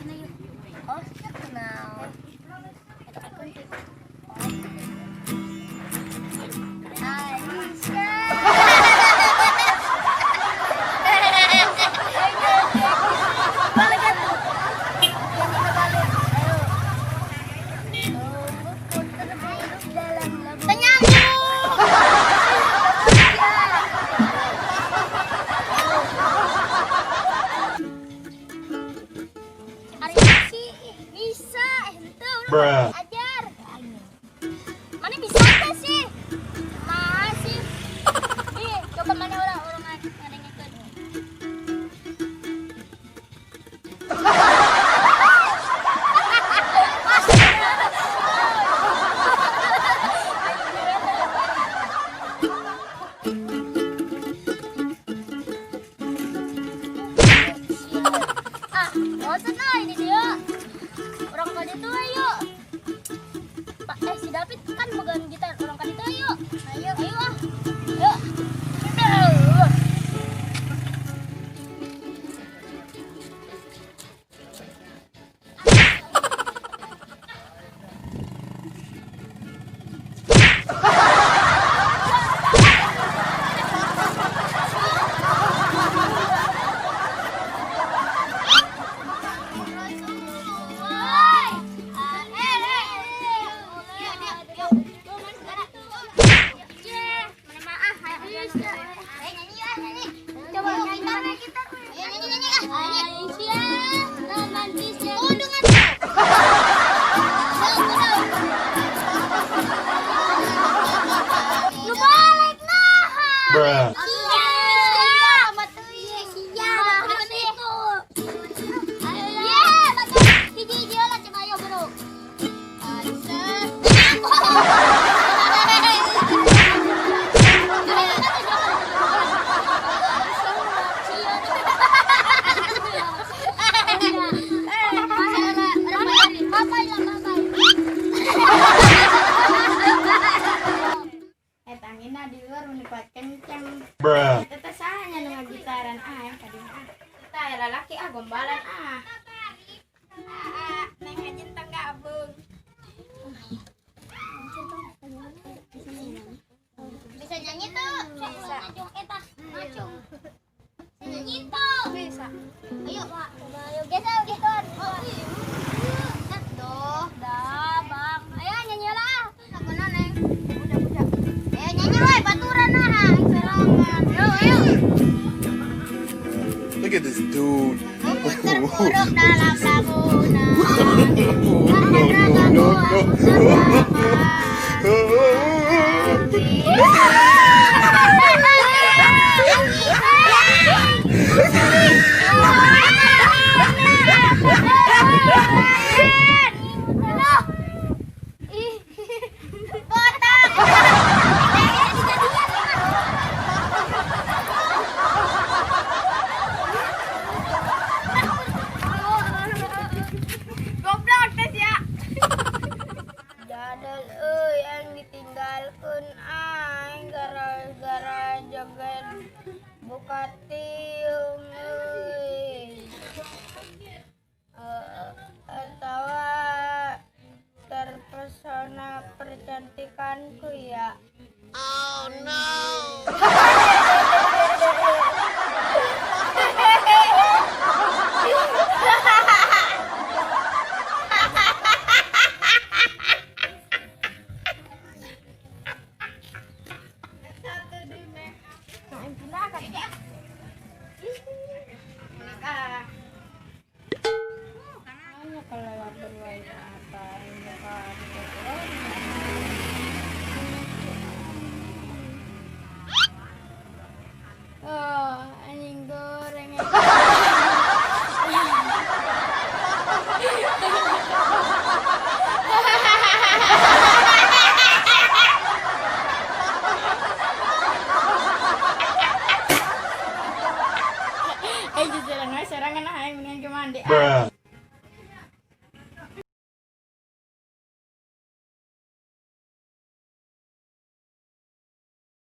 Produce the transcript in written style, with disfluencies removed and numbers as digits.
na yun. Oh, sakto na. Bruh. Ajar. Mana bisa ka sih? Masih. Nih, coba mana orang ada ngikut. Ah, bosan ah ini dia. Orang kali itu ayo. Pak, si David kan megang gitar. Orang kali itu ayo. Ayo ah. Ayo. Bruh. Di luar menipatkan kencang. Bruh. Tetesannya dengan gitaran yang kadang kita lalaki gombalan neng ngajin gabung. Bisa nyanyi tuh. Bisa. Macung eta, macung. Nyanyi tuh. Bisa. Ayo, Pak. Ayo geser. Oh, Doh, dah, Bang. Ayo nyanyi lah. Lagu neng. Udah. Ayo nyanyi weh, baturan serangan. Ayo. Look at this dude. Terpuruk dalam lamunan. Dadal yang ditinggalkan gara-gara joget buka tiung atau terpesona percantikanku ya. Oh no. Kalau berwajah apa oh anjing goreng serangan aing mendingan ke mandi. Bruh.